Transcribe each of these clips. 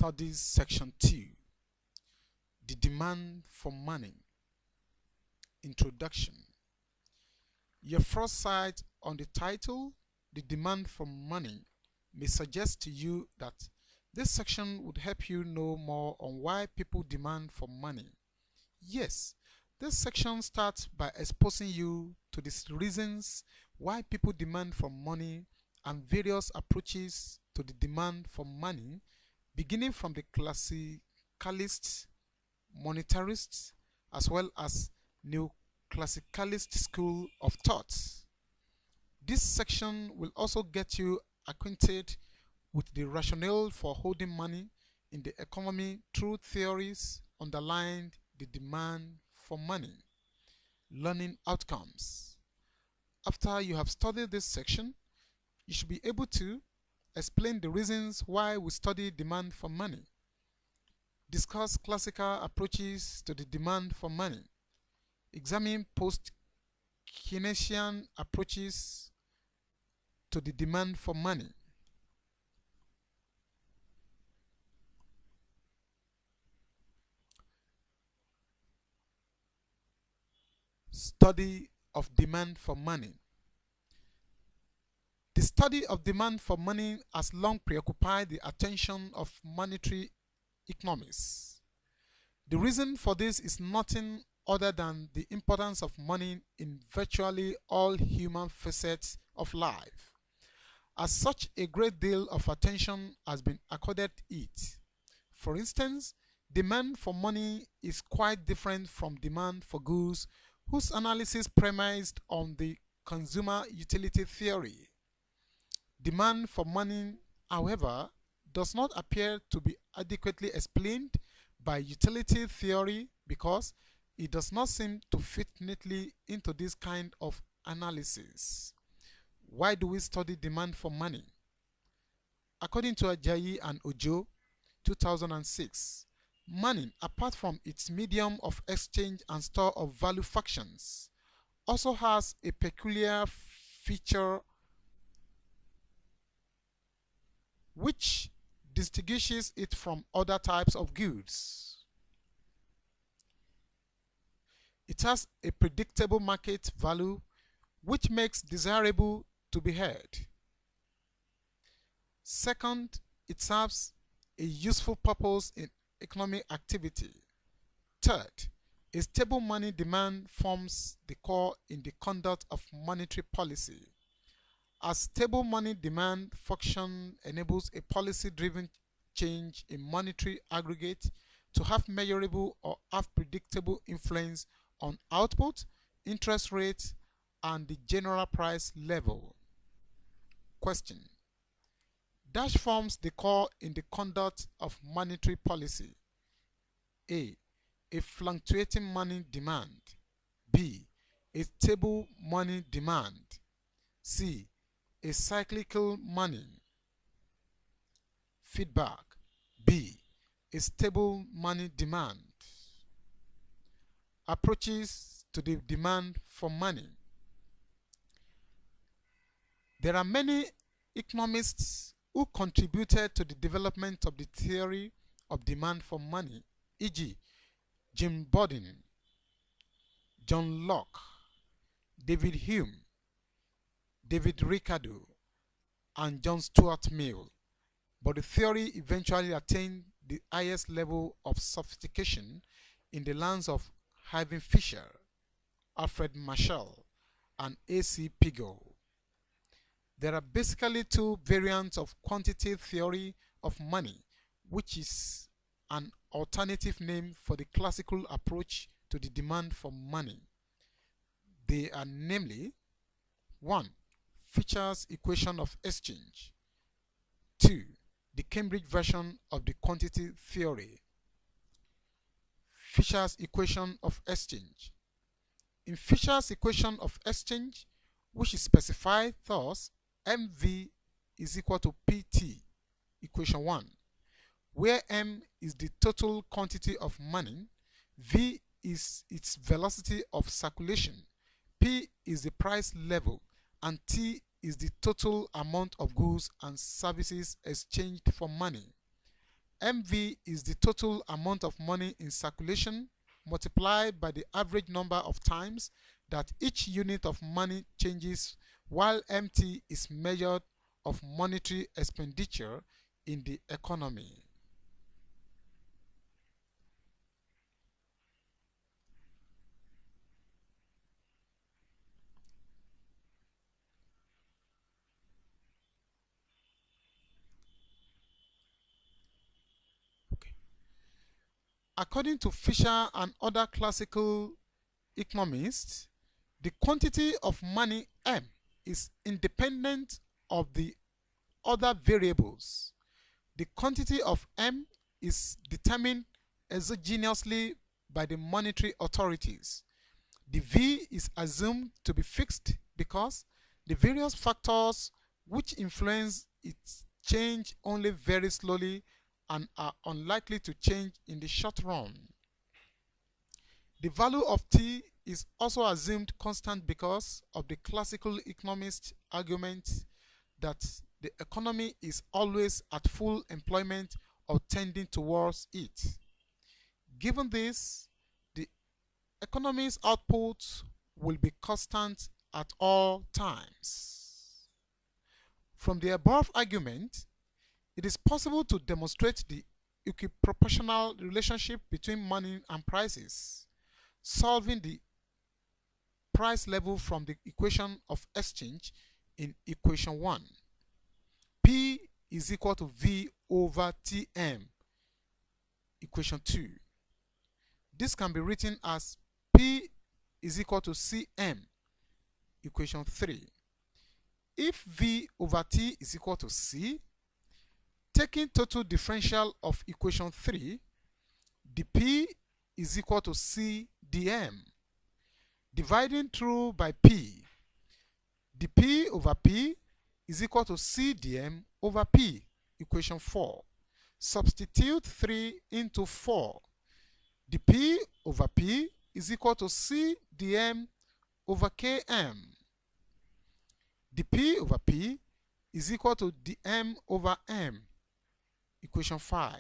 Studies Section 2. The Demand for Money. Introduction. Your first sight on the title, The Demand for Money, may suggest to you that this section would help you know more on why people demand for money. Yes, this section starts by exposing you to the reasons why people demand for money and various approaches to the demand for money, beginning from the classicalist, monetarist, as well as neoclassicalist school of thought. This section will also get you acquainted with the rationale for holding money in the economy through theories underlying the demand for money. Learning outcomes. After you have studied this section, you should be able to explain the reasons why we study demand for money, discuss classical approaches to the demand for money, examine post-Keynesian approaches to the demand for money. Study of demand for money. The study of demand for money has long preoccupied the attention of monetary economists. The reason for this is nothing other than the importance of money in virtually all human facets of life. As such, a great deal of attention has been accorded it. For instance, demand for money is quite different from demand for goods, whose analysis premised on the consumer utility theory. Demand for money, however, does not appear to be adequately explained by utility theory because it does not seem to fit neatly into this kind of analysis. Why do we study demand for money? According to Ajayi and Ojo, 2006, money, apart from its medium of exchange and store of value functions, also has a peculiar feature which distinguishes it from other types of goods. It has a predictable market value which makes desirable to be held. Second, it serves a useful purpose in economic activity. Third, a stable money demand forms the core in the conduct of monetary policy. As stable money demand function enables a policy-driven change in monetary aggregate to have measurable or have predictable influence on output, interest rates, and the general price level. Question. Dash forms the core in the conduct of monetary policy. A fluctuating money demand. B. A stable money demand. C. A cyclical money. Feedback. B. A stable money demand. Approaches to the demand for money. There are many economists who contributed to the development of the theory of demand for money, e.g., Jim Borden, John Locke, David Hume, David Ricardo, and John Stuart Mill, but the theory eventually attained the highest level of sophistication in the lands of Ivan Fisher, Alfred Marshall, and A.C. Pigou. There are basically two variants of quantitative theory of money, which is an alternative name for the classical approach to the demand for money. They are namely 1. Fisher's equation of exchange. 2. The Cambridge version of the quantity theory. Fisher's equation of exchange. In Fisher's equation of exchange, which is specified thus, MV is equal to PT, equation 1, where M is the total quantity of money, V is its velocity of circulation, P is the price level, and T is the total amount of goods and services exchanged for money. MV is the total amount of money in circulation multiplied by the average number of times that each unit of money changes, while MT is measured of monetary expenditure in the economy. Okay. According to Fisher and other classical economists, the quantity of money M is independent of the other variables. The quantity of M is determined exogenously by the monetary authorities. The V is assumed to be fixed because the various factors which influence its change only vary slowly and are unlikely to change in the short run. The value of T is also assumed constant because of the classical economist argument that the economy is always at full employment or tending towards it. Given this, the economy's output will be constant at all times. From the above argument, it is possible to demonstrate the equiproportional relationship between money and prices, solving the price level from the equation of exchange in equation 1. P is equal to V over Tm, equation 2. This can be written as P is equal to Cm, equation 3. If V over T is equal to C, taking total differential of equation 3, dP is equal to C dm. Dividing through by P, dP over P is equal to C dm over P, equation 4. Substitute 3 into 4. dP over P is equal to C dm over Km. dP over P is equal to dm over m, equation 5.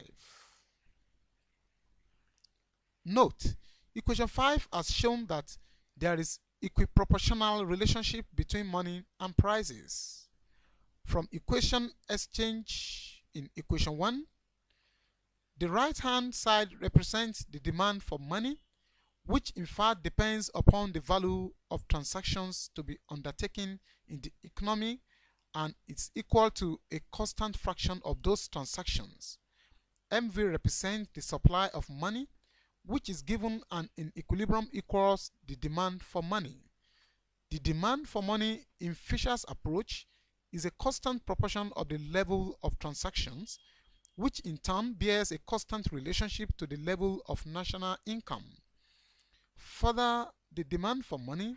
Note, equation 5 has shown that there is equiproportional relationship between money and prices. From equation exchange in equation 1, the right-hand side represents the demand for money, which in fact depends upon the value of transactions to be undertaken in the economy, and it's equal to a constant fraction of those transactions. MV represents the supply of money, which is given and in equilibrium equals the demand for money. The demand for money in Fisher's approach is a constant proportion of the level of transactions, which in turn bears a constant relationship to the level of national income. Further, the demand for money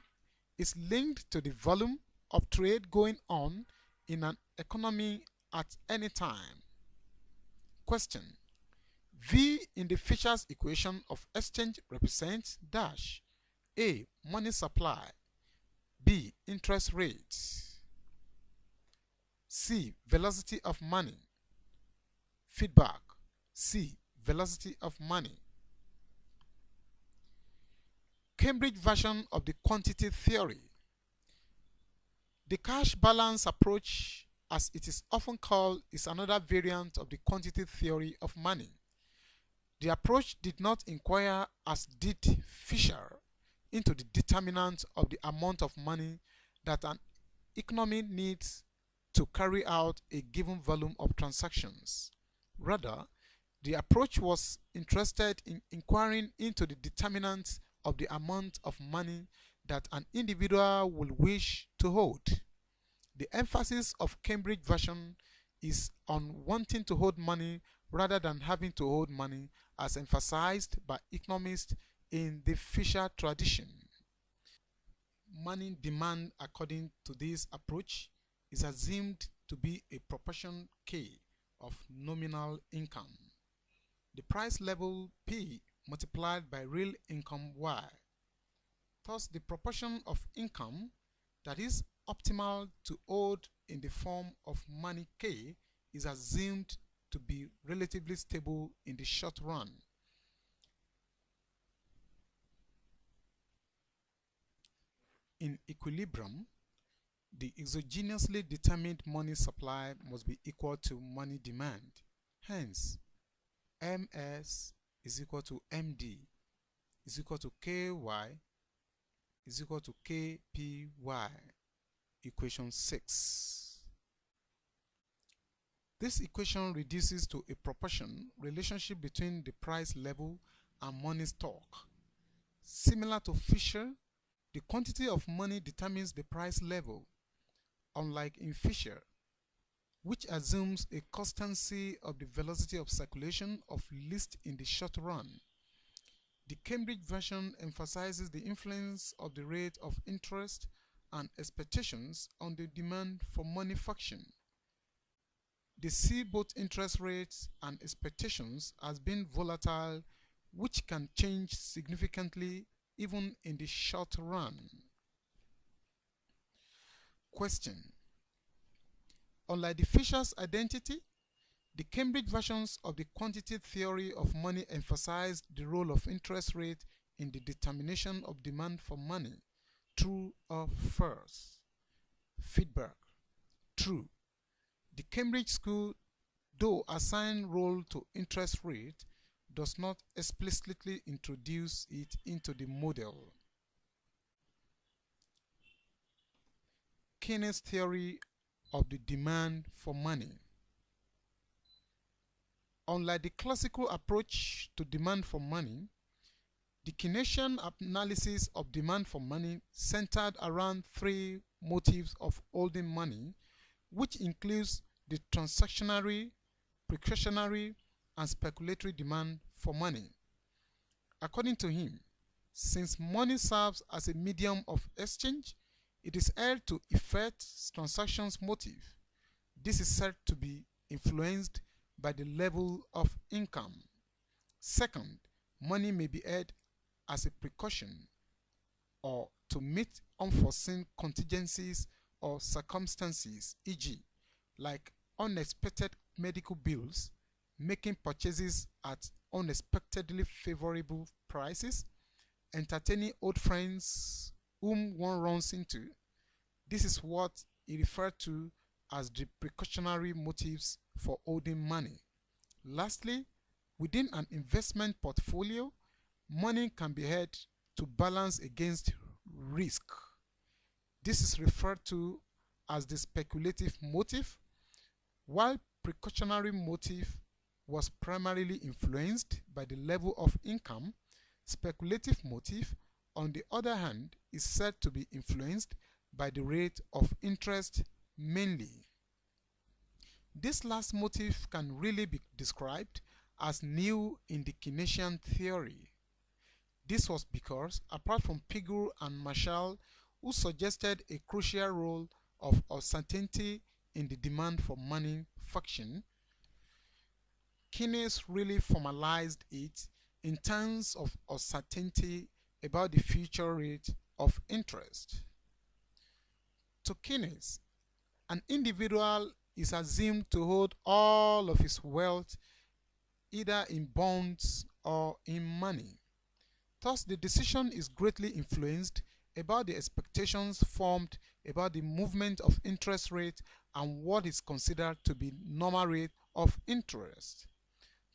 is linked to the volume of trade going on in an economy at any time. Question: V in the Fisher's equation of exchange represents dash A. Money supply, B. Interest rate, C. Velocity of money. Feedback: C. Velocity of money. Cambridge version of the quantity theory. The cash balance approach, as it is often called, is another variant of the quantity theory of money. The approach did not inquire, as did Fisher, into the determinant of the amount of money that an economy needs to carry out a given volume of transactions. Rather, the approach was interested in inquiring into the determinant of the amount of money that an individual will wish to hold. The emphasis of Cambridge version is on wanting to hold money rather than having to hold money, as emphasized by economists in the Fisher tradition. Money demand, according to this approach, is assumed to be a proportion K of nominal income. The price level P multiplied by real income Y. Thus, the proportion of income that is optimal to hold in the form of money K is assumed to be relatively stable in the short run. In equilibrium, the exogenously determined money supply must be equal to money demand. Hence, MS is equal to MD is equal to KY is equal to KPY. Equation 6. This equation reduces to a proportion relationship between the price level and money stock. Similar to Fisher, the quantity of money determines the price level, unlike in Fisher, which assumes a constancy of the velocity of circulation of least in the short run. The Cambridge version emphasizes the influence of the rate of interest and expectations on the demand for money function. They see both interest rates and expectations as being volatile, which can change significantly even in the short run. Question: unlike the Fisher's identity, the Cambridge versions of the quantity theory of money emphasized the role of interest rate in the determination of demand for money. True or false? Feedback: true. The Cambridge school, though assign role to interest rate, does not explicitly introduce it into the model. Keynes theory of the demand for money. Unlike the classical approach to demand for money, the Keynesian analysis of demand for money centered around three motives of holding money, which includes the transactionary, precautionary, and speculatory demand for money. According to him, since money serves as a medium of exchange, it is held to effect transactions motive. This is said to be influenced by the level of income. Second, money may be held as a precaution or to meet unforeseen contingencies or circumstances, e.g., like unexpected medical bills, making purchases at unexpectedly favorable prices, entertaining old friends whom one runs into. This is what he referred to as the precautionary motives for holding money. Lastly, within an investment portfolio, money can be held to balance against risk. This is referred to as the speculative motive, while precautionary motive was primarily influenced by the level of income. Speculative motive, on the other hand, is said to be influenced by the rate of interest mainly. This last motive can really be described as new in the Keynesian theory. This was because, apart from Pigou and Marshall, who suggested a crucial role of uncertainty in the demand for money function, Keynes really formalized it in terms of uncertainty about the future rate of interest. To Keynes, an individual is assumed to hold all of his wealth either in bonds or in money. Thus, the decision is greatly influenced about the expectations formed about the movement of interest rate and what is considered to be normal rate of interest.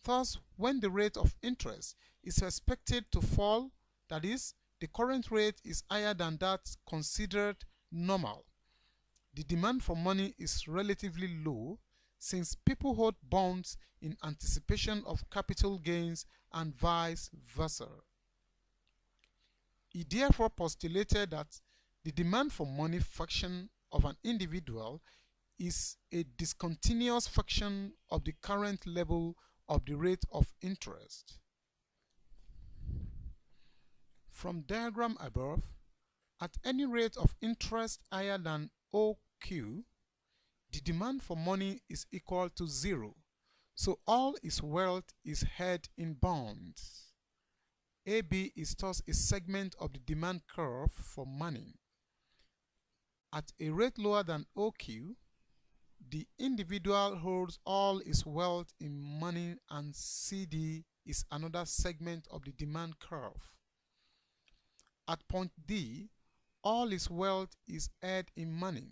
Thus, when the rate of interest is expected to fall, that is, the current rate is higher than that considered normal, the demand for money is relatively low, since people hold bonds in anticipation of capital gains and vice versa. He therefore postulated that the demand for money function of an individual is a discontinuous function of the current level of the rate of interest. From diagram above, at any rate of interest higher than OQ, the demand for money is equal to 0, so all his wealth is held in bonds. AB is thus a segment of the demand curve for money. At a rate lower than OQ, The individual holds all his wealth in money, and CD is another segment of the demand curve. At point D, all his wealth is held in money.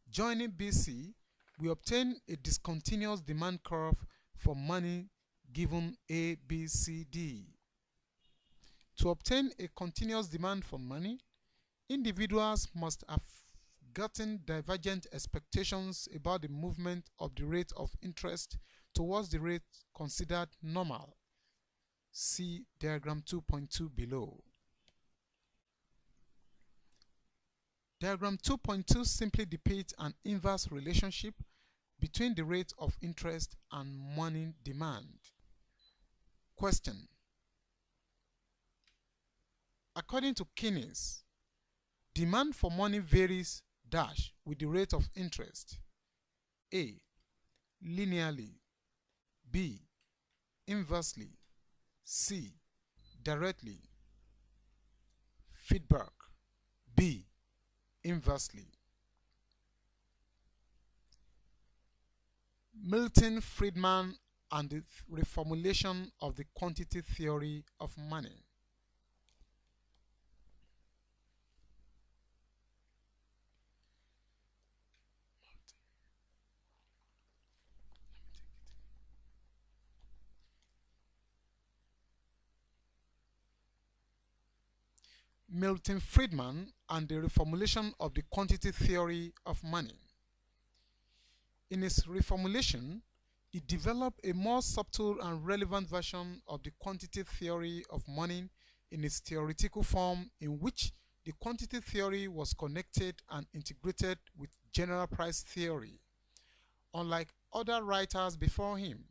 Joining BC, we obtain a discontinuous demand curve for money given A, B, C, D. To obtain a continuous demand for money, individuals must have gotten divergent expectations about the movement of the rate of interest towards the rate considered normal. See diagram 2.2 below. Diagram 2.2 simply depicts an inverse relationship between the rate of interest and money demand. Question: according to Keynes, demand for money varies dash with the rate of interest. A. Linearly. B. Inversely. C. Directly. Feedback. B. Inversely. Milton Friedman and the reformulation of the quantity theory of money. Milton Friedman and the reformulation of the quantity theory of money. In his reformulation, he developed a more subtle and relevant version of the quantity theory of money in its theoretical form, in which the quantity theory was connected and integrated with general price theory. Unlike other writers before him,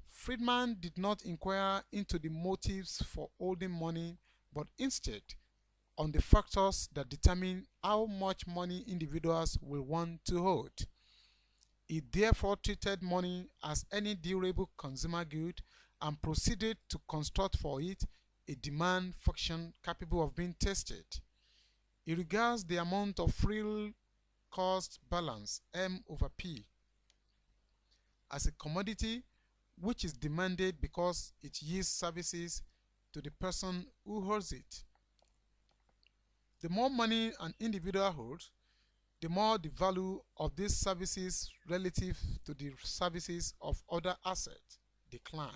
Friedman did not inquire into the motives for holding money, but instead on the factors that determine how much money individuals will want to hold. He therefore treated money as any durable consumer good and proceeded to construct for it a demand function capable of being tested. He regards the amount of real cost balance, M over P, as a commodity which is demanded because it yields services to the person who holds it. The more money an individual holds, the more the value of these services relative to the services of other assets decline.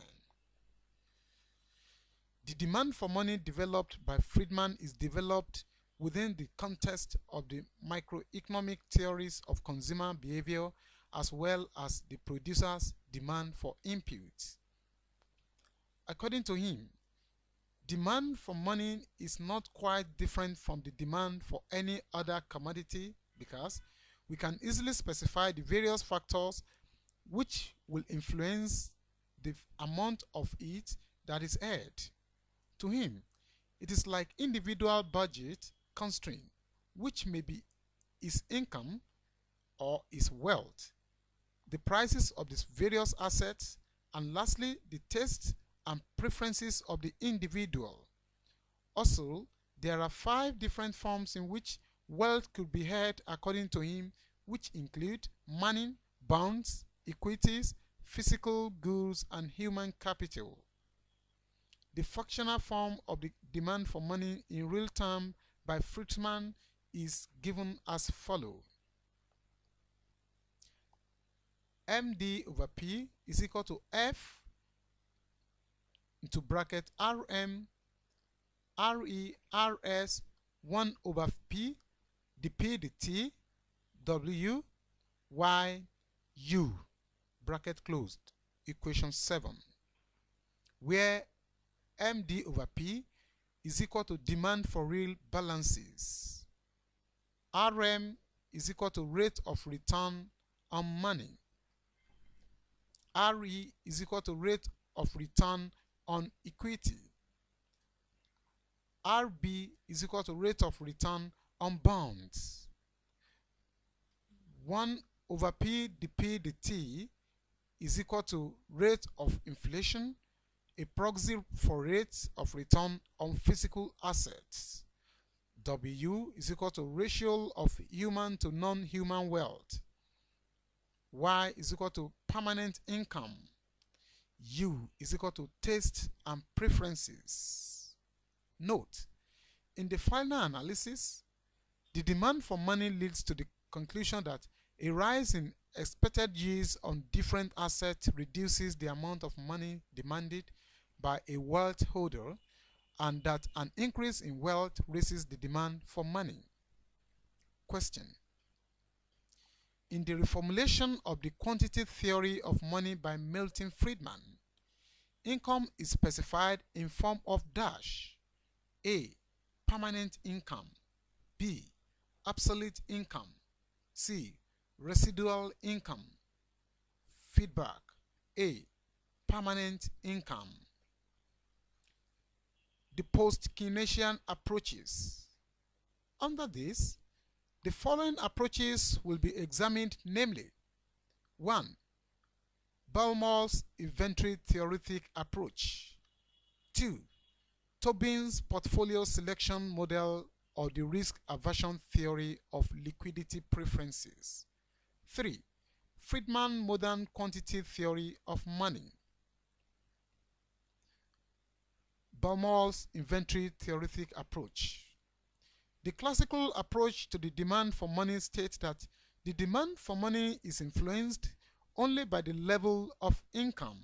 The demand for money developed by Friedman is developed within the context of the microeconomic theories of consumer behavior as well as the producer's demand for inputs. According to him, demand for money is not quite different from the demand for any other commodity because we can easily specify the various factors which will influence the amount of it that is held. To him, it is like individual budget constraint, which may be his income or his wealth, the prices of these various assets, and lastly, the tastes and preferences of the individual. Also, there are 5 different forms in which wealth could be held according to him, which include money, bonds, equities, physical goods, and human capital. The functional form of the demand for money in real terms by Friedman is given as follows. MD over P is equal to F into bracket RM RE RS 1 over P, the P, the T, W, Y, U, bracket closed, equation 7, where MD over P is equal to demand for real balances. RM is equal to rate of return on money. RE is equal to rate of return on equity. RB is equal to rate of return on bonds. 1 over P, the P, the T is equal to rate of inflation, a proxy for rate of return on physical assets. W is equal to ratio of human to non-human wealth. Y is equal to permanent income. U is equal to taste and preferences. Note, in the final analysis, the demand for money leads to the conclusion that a rise in expected yields on different assets reduces the amount of money demanded by a wealth holder, and that an increase in wealth raises the demand for money. Question: in the reformulation of the quantity theory of money by Milton Friedman, income is specified in form of dash: A. Permanent income, B. Absolute income, C. Residual income. Feedback: A. Permanent income. The post-Keynesian approaches. Under this, the following approaches will be examined, namely: 1. Baumol's inventory theoretic approach. 2. Tobin's portfolio selection model or the risk aversion theory of liquidity preferences. 3. Friedman modern quantity theory of money. Baumol's inventory theoretic approach. The classical approach to the demand for money states that the demand for money is influenced only by the level of income.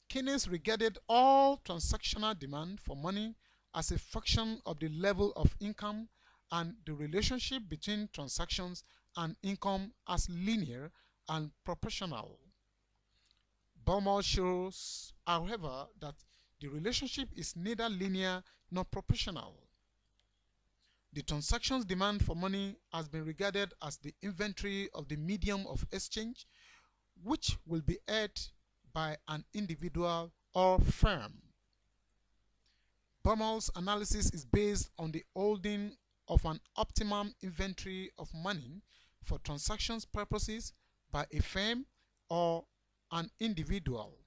Keynes regarded all transactional demand for money as a function of the level of income, and the relationship between transactions and income as linear and proportional. Baumol shows, however, that the relationship is neither linear nor proportional. The transaction's demand for money has been regarded as the inventory of the medium of exchange, which will be held by an individual or firm. Baumol's analysis is based on the holding of an optimum inventory of money for transactions purposes by a firm or an individual.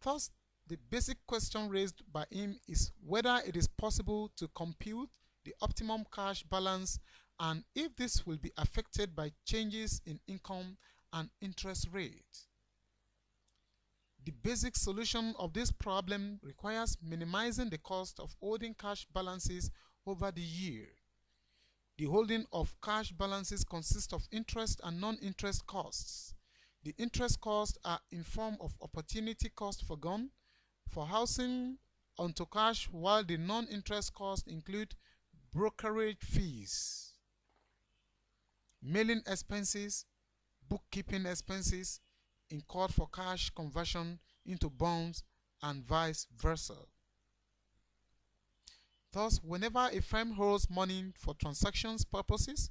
Thus, the basic question raised by him is whether it is possible to compute the optimum cash balance, and if this will be affected by changes in income and interest rate. The basic solution of this problem requires minimizing the cost of holding cash balances over the year. The holding of cash balances consists of interest and non-interest costs. The interest costs are in form of opportunity cost forgone for housing onto cash, while the non-interest costs include brokerage fees, mailing expenses, bookkeeping expenses incurred for cash conversion into bonds, and vice versa. Thus, whenever a firm holds money for transactions purposes,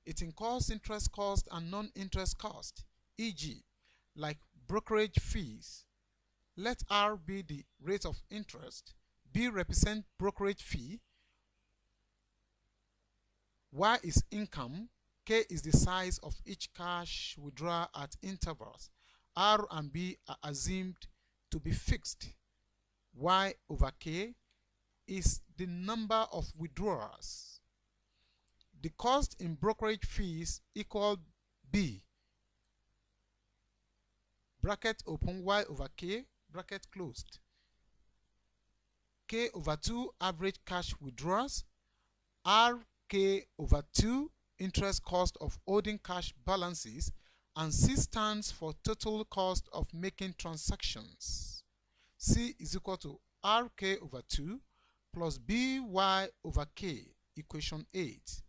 it incurs interest cost and non-interest cost, e.g., like brokerage fees. Let R be the rate of interest, B represent brokerage fee, Y is income, K is the size of each cash withdrawal at intervals. R and B are assumed to be fixed. Y over K is the number of withdrawals. The cost in brokerage fees equal B, bracket open, Y over K, bracket closed. K over 2 average cash withdrawals, RK over 2 interest cost of holding cash balances, and C stands for total cost of making transactions. C is equal to RK over 2 plus BY over K, equation 8.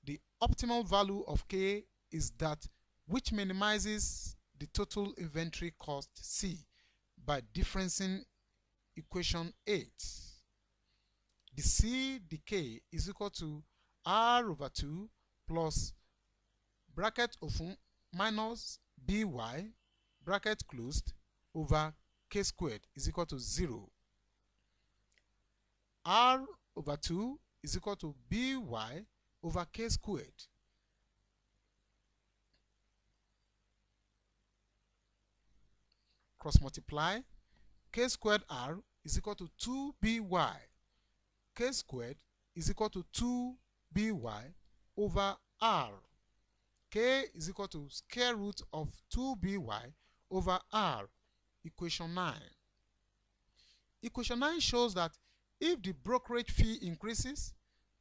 The optimal value of K is that which minimizes the total inventory cost C by differencing equation 8. The C, the K is equal to R over 2 plus bracket open minus BY, bracket closed, over K squared is equal to 0. R over 2 is equal to BY over K squared. Cross multiply, K squared R is equal to 2BY. K squared is equal to 2BY over R. K is equal to square root of 2by over R, equation 9. Equation 9 shows that if the brokerage fee increases,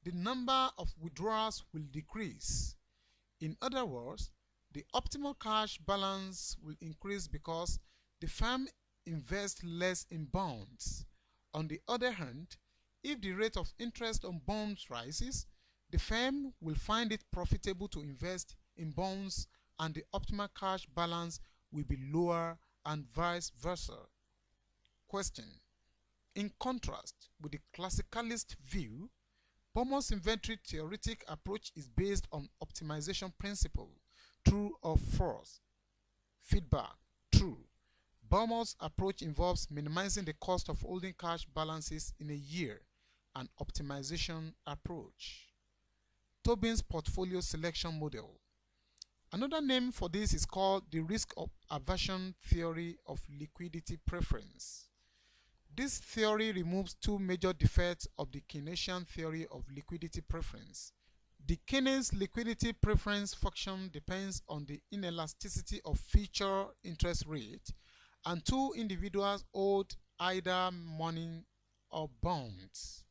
the number of withdrawals will decrease. In other words, the optimal cash balance will increase because the firm invests less in bonds. On the other hand, if the rate of interest on bonds rises, the firm will find it profitable to invest in bonds and the optimal cash balance will be lower and vice versa. Question: in contrast with the classicalist view, Baumol's inventory theoretic approach is based on optimization principle. True or false? Feedback: true. Baumol's approach involves minimizing the cost of holding cash balances in a year, an optimization approach. Tobin's portfolio selection model. Another name for this is called the risk aversion theory of liquidity preference. This theory removes two major defects of the Keynesian theory of liquidity preference. The Keynes liquidity preference function depends on the inelasticity of future interest rate, and two individuals hold either money or bonds.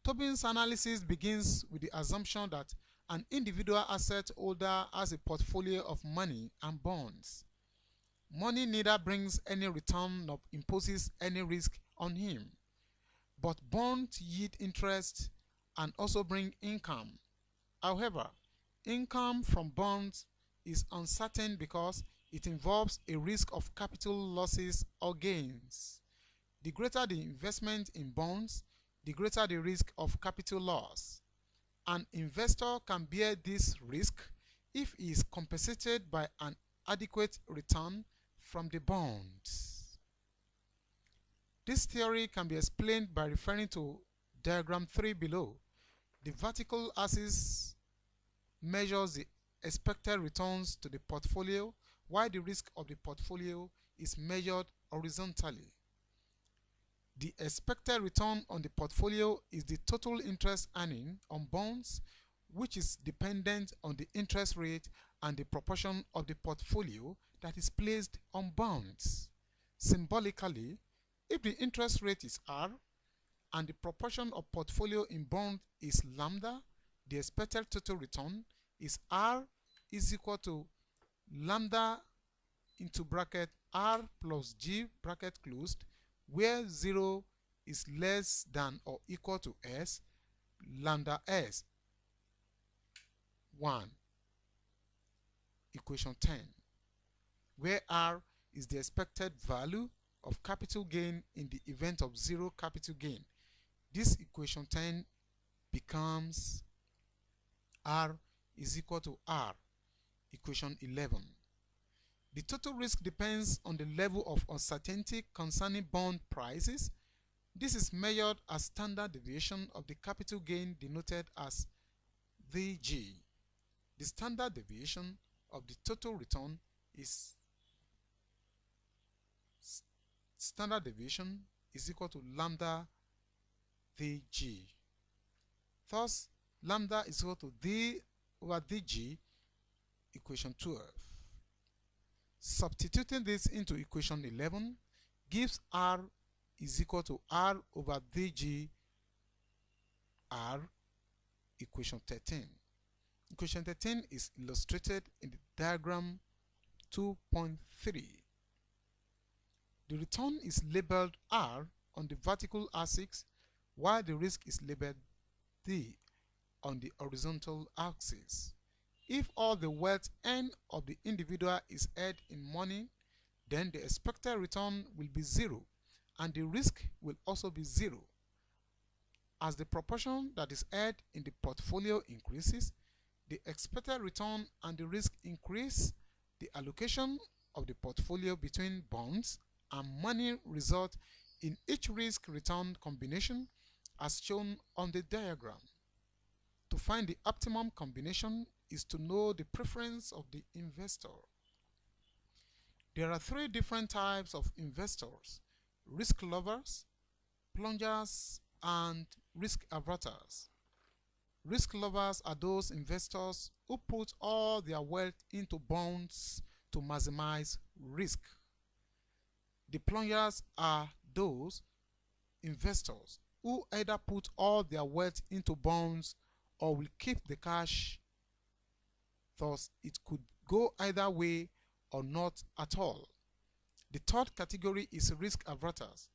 Tobin's analysis begins with the assumption that an individual asset holder has a portfolio of money and bonds. Money neither brings any return nor imposes any risk on him, but bonds yield interest and also bring income. However, income from bonds is uncertain because it involves a risk of capital losses or gains. The greater the investment in bonds, the greater the risk of capital loss. An investor can bear this risk if he is compensated by an adequate return from the bonds. This theory can be explained by referring to diagram 3 below. The vertical axis measures the expected returns to the portfolio, while the risk of the portfolio is measured horizontally. The expected return on the portfolio is the total interest earning on bonds, which is dependent on the interest rate and the proportion of the portfolio that is placed on bonds. Symbolically, if the interest rate is R and the proportion of portfolio in bond is lambda, the expected total return is R is equal to lambda into bracket R plus G bracket closed, where 0 is less than or equal to S, lambda S. 1. Equation 10, where R is the expected value of capital gain in the event of zero capital gain. This equation 10 becomes R is equal to R. Equation 11. The total risk depends on the level of uncertainty concerning bond prices. This is measured as standard deviation of the capital gain denoted as VG. The standard deviation of the total return is standard deviation is equal to lambda VG. Thus, lambda is equal to D over DG, equation 12. Substituting this into equation 11 gives R is equal to R over DG R, equation 13. Equation 13 is illustrated in the diagram 2.3. The return is labeled R on the vertical axis, while the risk is labeled D on the horizontal axis. If all the wealth earned of the individual is held in money, then the expected return will be 0 and the risk will also be 0. As the proportion that is held in the portfolio increases, the expected return and the risk increase. The allocation of the portfolio between bonds and money result in each risk-return combination as shown on the diagram. To find the optimum combination is to know the preference of the investor. There are 3 different types of investors: risk lovers, plungers, and risk averters. Risk lovers are those investors who put all their wealth into bonds to maximize risk. Deployers are those investors who either put all their wealth into bonds or will keep the cash. Thus, it could go either way or not at all. The third category is risk averters,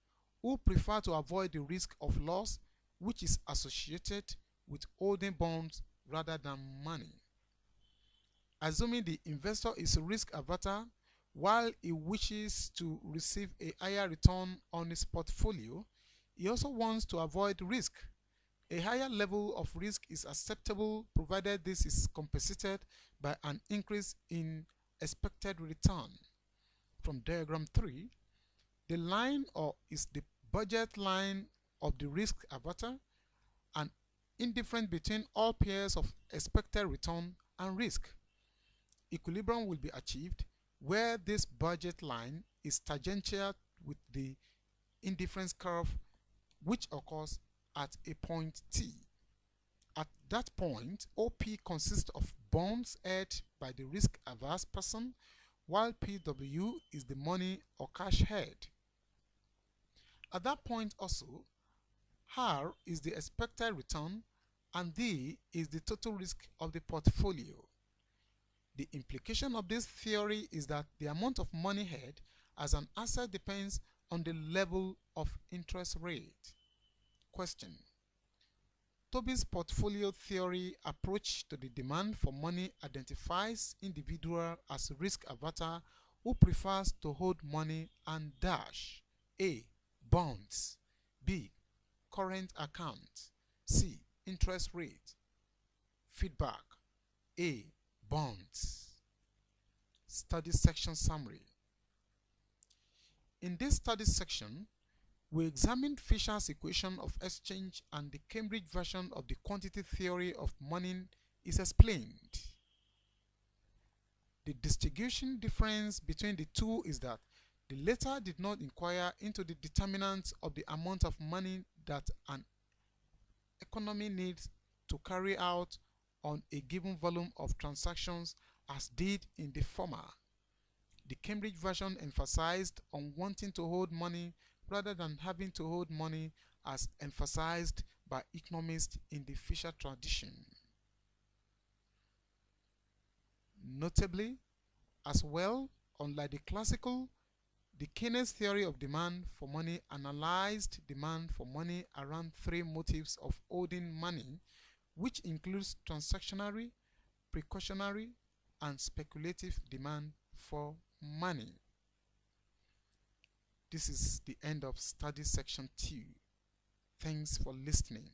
who prefer to avoid the risk of loss which is associated with holding bonds rather than money. Assuming the investor is a risk averter, while he wishes to receive a higher return on his portfolio, he also wants to avoid risk. A higher level of risk is acceptable provided this is compensated by an increase in expected return. From diagram 3, the line is the budget line of the risk averter, and indifference between all pairs of expected return and risk. Equilibrium will be achieved where this budget line is tangential with the indifference curve, which occurs at a point T. At that point, OP consists of bonds held by the risk-averse person, while PW is the money or cash held. At that point also, R is the expected return and D is the total risk of the portfolio. The implication of this theory is that the amount of money held as an asset depends on the level of interest rate. Question: Tobin's portfolio theory approach to the demand for money identifies individual as risk averter who prefers to hold money and dash A. Bonds, B. Current account, C. Interest rate. Feedback: A. Bonds. Study section summary. In this study section, we examined Fisher's equation of exchange and the Cambridge version of the quantity theory of money is explained. The distinguishing difference between the two is that the latter did not inquire into the determinants of the amount of money that an economy needs to carry out on a given volume of transactions as did in the former. The Cambridge version emphasized on wanting to hold money rather than having to hold money as emphasized by economists in the Fisher tradition. Notably, as well, unlike the classical, the Keynes theory of demand for money analyzed demand for money around three motives of holding money, which includes transactionary, precautionary, and speculative demand for money. This is the end of study section 2. Thanks for listening.